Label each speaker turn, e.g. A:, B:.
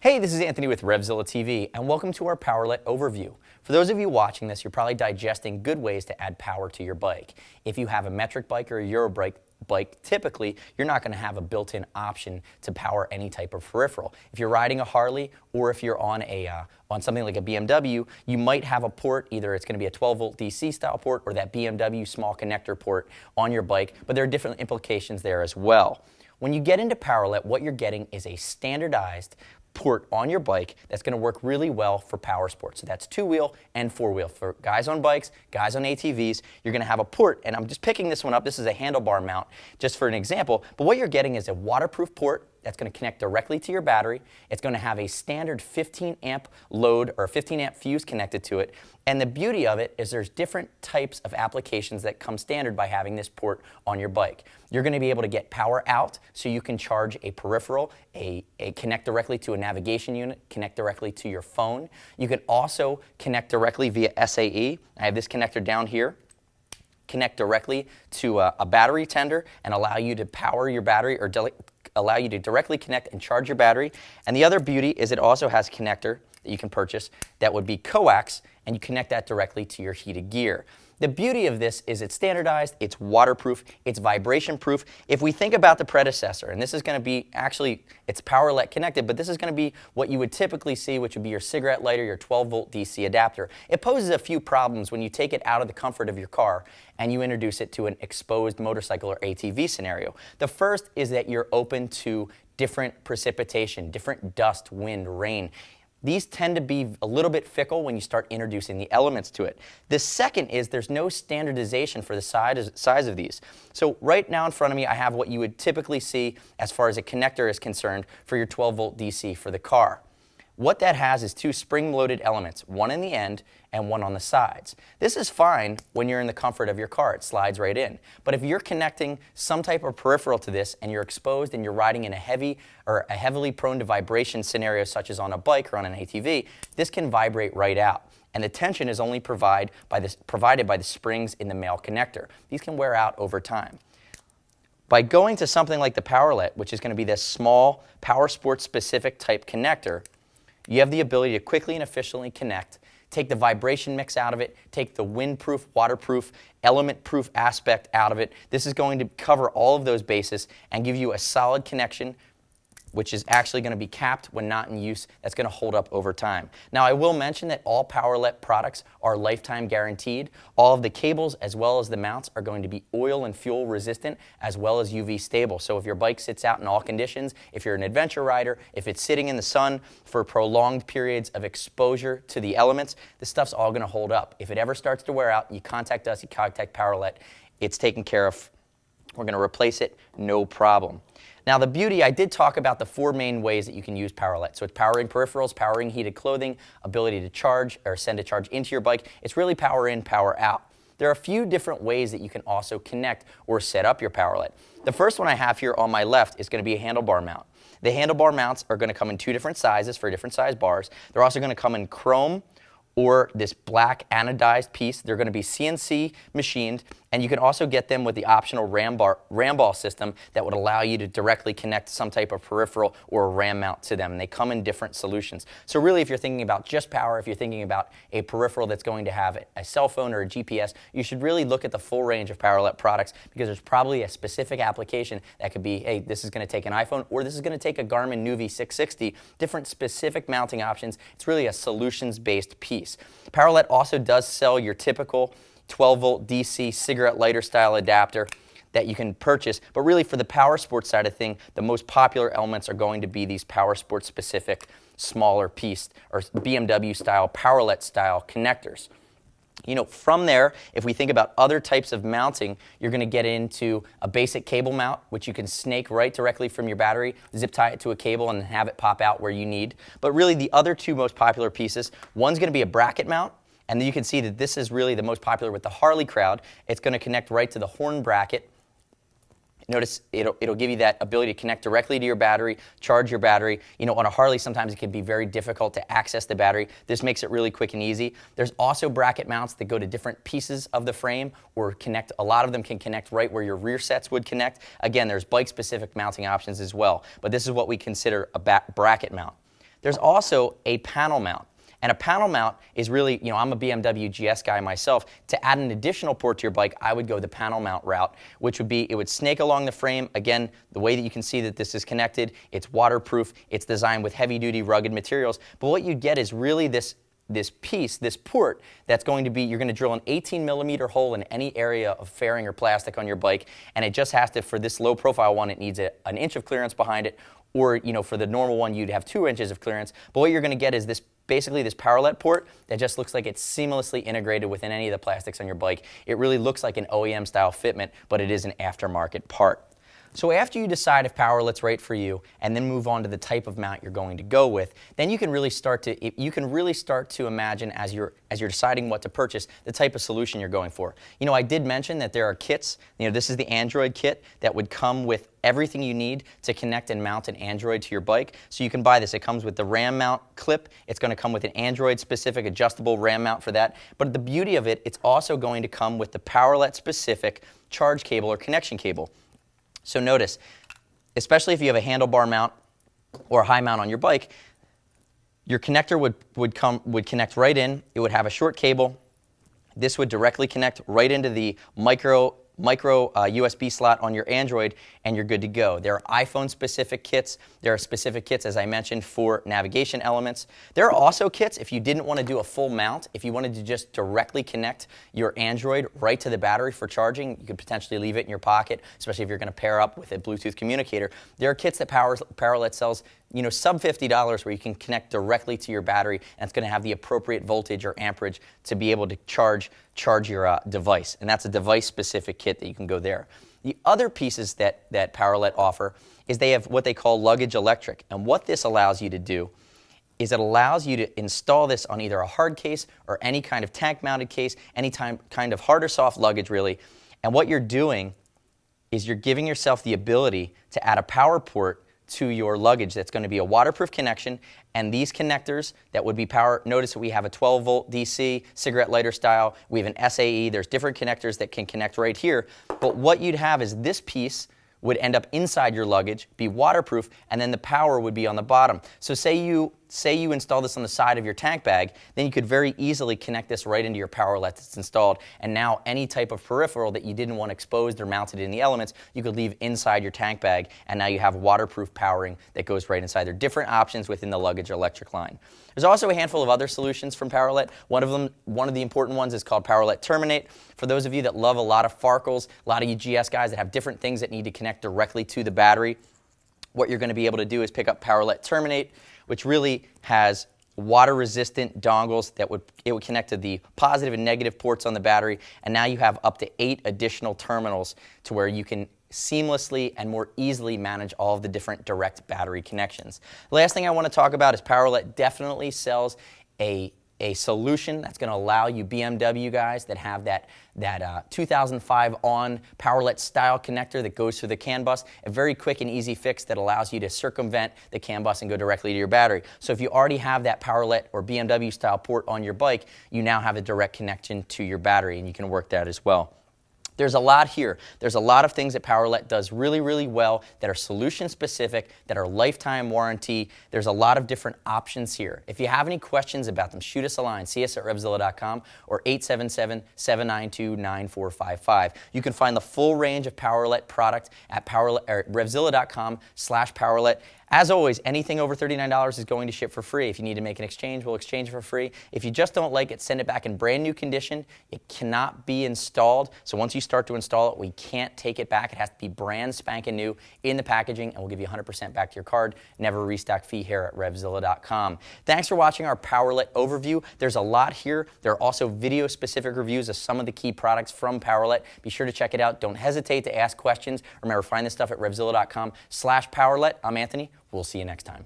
A: Hey, this is Anthony with RevZilla TV, and welcome to our Powerlet overview. For those of you watching this, you're probably digesting good ways to add power to your bike. If you have a metric bike or a Euro bike, typically you're not going to have a built-in option to power any type of peripheral. If you're riding a Harley or if you're on something like a BMW, you might have a port. Either it's going to be a 12-volt DC style port or that BMW small connector port on your bike, but there are different implications there as well. When you get into Powerlet, what you're getting is a standardized port on your bike that's going to work really well for power sports. So that's two-wheel and four-wheel. For guys on bikes, guys on ATVs, you're going to have a port, and I'm just picking this one up. This is a handlebar mount just for an example, but what you're getting is a waterproof port that's going to connect directly to your battery. It's going to have a standard 15 amp load or a 15 amp fuse connected to it. And the beauty of it is there's different types of applications that come standard by having this port on your bike. You're going to be able to get power out, so you can charge a peripheral, connect directly to a navigation unit, connect directly to your phone. You can also connect directly via SAE. I have this connector down here. Connect directly to a battery tender and allow you to power your battery or allow you to directly connect and charge your battery. And the other beauty is it also has a connector that you can purchase that would be coax, and you connect that directly to your heated gear. The beauty of this is it's standardized, it's waterproof, it's vibration proof. If we think about the predecessor, and this is going to be actually, it's Powerlet connected, but this is going to be what you would typically see, which would be your cigarette lighter, your 12-volt DC adapter. It poses a few problems when you take it out of the comfort of your car and you introduce it to an exposed motorcycle or ATV scenario. The first is that you're open to different precipitation, different dust, wind, rain. These tend to be a little bit fickle when you start introducing the elements to it. The second is there's no standardization for the size of these. So right now in front of me I have what you would typically see as far as a connector is concerned for your 12-volt DC for the car. What that has is two spring-loaded elements, one in the end and one on the sides. This is fine when you're in the comfort of your car. It slides right in. But if you're connecting some type of peripheral to this and you're exposed and you're riding in a heavily prone to vibration scenario such as on a bike or on an ATV, this can vibrate right out. And the tension is only provided by the springs in the male connector. These can wear out over time. By going to something like the Powerlet, which is going to be this small power sports specific type connector, you have the ability to quickly and efficiently connect, take the vibration mix out of it, take the windproof, waterproof, element-proof aspect out of it. This is going to cover all of those bases and give you a solid connection, which is actually going to be capped when not in use. That's going to hold up over time. Now, I will mention that all Powerlet products are lifetime guaranteed. All of the cables as well as the mounts are going to be oil and fuel resistant as well as UV stable. So if your bike sits out in all conditions, if you're an adventure rider, if it's sitting in the sun for prolonged periods of exposure to the elements, this stuff's all going to hold up. If it ever starts to wear out, you contact us, you contact Powerlet. It's taken care of. We're going to replace it, no problem. Now the beauty, I did talk about the four main ways that you can use Powerlet. So it's powering peripherals, powering heated clothing, ability to charge or send a charge into your bike. It's really power in, power out. There are a few different ways that you can also connect or set up your Powerlet. The first one I have here on my left is going to be a handlebar mount. The handlebar mounts are going to come in two different sizes for different size bars. They're also going to come in chrome or this black anodized piece. They're going to be CNC machined, and you can also get them with the optional ram ball system that would allow you to directly connect some type of peripheral or a ram mount to them, and they come in different solutions. So really, if you're thinking about just power, if you're thinking about a peripheral that's going to have a cell phone or a GPS, you should really look at the full range of Powerlet products, because there's probably a specific application that could be, hey, this is going to take an iPhone, or this is going to take a Garmin Nuvi 660, different specific mounting options. It's really a solutions-based piece. Powerlet also does sell your typical 12-volt DC cigarette lighter style adapter that you can purchase, but really for the power sports side of thing, the most popular elements are going to be these power sports specific smaller piece or BMW style, Powerlet style connectors. You know, from there, if we think about other types of mounting, you're going to get into a basic cable mount, which you can snake right directly from your battery, zip tie it to a cable, and have it pop out where you need. But really, the other two most popular pieces, one's going to be a bracket mount, and then you can see that this is really the most popular with the Harley crowd. It's going to connect right to the horn bracket. Notice it'll give you that ability to connect directly to your battery, charge your battery. You know, on a Harley, sometimes it can be very difficult to access the battery. This makes it really quick and easy. There's also bracket mounts that go to different pieces of the frame or connect. A lot of them can connect right where your rear sets would connect. Again, there's bike-specific mounting options as well, but this is what we consider a bracket mount. There's also a panel mount. And a panel mount is really, I'm a BMW GS guy myself. To add an additional port to your bike, I would go the panel mount route, which would be, it would snake along the frame. Again, the way that you can see that this is connected, it's waterproof, it's designed with heavy-duty rugged materials. But what you get is really this piece, this port, that's going to be, you're going to drill an 18mm hole in any area of fairing or plastic on your bike, and it just has to, for this low profile one, it needs an inch of clearance behind it, or for the normal one, you'd have 2 inches of clearance. But what you're going to get is basically this Powerlet port that just looks like it's seamlessly integrated within any of the plastics on your bike. It really looks like an OEM style fitment, but it is an aftermarket part. So after you decide if Powerlet's right for you, and then move on to the type of mount you're going to go with, then you can really start to imagine, as you're deciding what to purchase, the type of solution you're going for. I did mention that there are kits. This is the Android kit that would come with everything you need to connect and mount an Android to your bike. So you can buy this. It comes with the RAM mount clip. It's going to come with an Android-specific adjustable RAM mount for that. But the beauty of it, it's also going to come with the Powerlet-specific charge cable or connection cable. So notice, especially if you have a handlebar mount or a high mount on your bike, your connector would connect right in. It would have a short cable. This would directly connect right into the micro USB slot on your Android, and you're good to go. There are iPhone-specific kits. There are specific kits, as I mentioned, for navigation elements. There are also kits if you didn't want to do a full mount. If you wanted to just directly connect your Android right to the battery for charging, you could potentially leave it in your pocket, especially if you're going to pair up with a Bluetooth communicator. There are kits that Powerlet sells, sub $50, where you can connect directly to your battery, and it's going to have the appropriate voltage or amperage to be able to charge your device. And that's a device-specific kit that you can go there. The other pieces that Powerlet offer is they have what they call Luggage Electric. And what this allows you to do is it allows you to install this on either a hard case or any kind of tank-mounted case, any kind of hard or soft luggage, really. And what you're doing is you're giving yourself the ability to add a power port to your luggage that's going to be a waterproof connection, and these connectors that would be notice that we have a 12-volt DC, cigarette lighter style, we have an SAE, there's different connectors that can connect right here, but what you'd have is this piece would end up inside your luggage, be waterproof, and then the power would be on the bottom. So say you install this on the side of your tank bag, then you could very easily connect this right into your Powerlet that's installed, and now any type of peripheral that you didn't want exposed or mounted in the elements, you could leave inside your tank bag, and now you have waterproof powering that goes right inside. There are different options within the Luggage Electric line. There's also a handful of other solutions from Powerlet. One of the important ones is called Powerlet Terminate. For those of you that love a lot of Farkles, a lot of you GS guys that have different things that need to connect directly to the battery, what you're going to be able to do is pick up Powerlet Terminate, which really has water-resistant dongles that would connect to the positive and negative ports on the battery, and now you have up to 8 additional terminals to where you can seamlessly and more easily manage all of the different direct battery connections. The last thing I want to talk about is Powerlet definitely sells a solution that's going to allow you BMW guys that have that 2005 on Powerlet style connector that goes through the CANBUS, a very quick and easy fix that allows you to circumvent the CANBUS and go directly to your battery. So if you already have that Powerlet or BMW style port on your bike, you now have a direct connection to your battery, and you can work that as well. There's a lot here. There's a lot of things that Powerlet does really, really well that are solution specific, that are lifetime warranty. There's a lot of different options here. If you have any questions about them, shoot us a line, see us at RevZilla.com or 877-792-9455. You can find the full range of Powerlet product at RevZilla.com/Powerlet. As always, anything over $39 is going to ship for free. If you need to make an exchange, we'll exchange for free. If you just don't like it, send it back in brand new condition. It cannot be installed. So once you start to install it, we can't take it back. It has to be brand spanking new in the packaging, and we'll give you 100% back to your card. Never a restock fee here at RevZilla.com. Thanks for watching our Powerlet overview. There's a lot here. There are also video-specific reviews of some of the key products from Powerlet. Be sure to check it out. Don't hesitate to ask questions. Remember, find this stuff at RevZilla.com/Powerlet. I'm Anthony. We'll see you next time.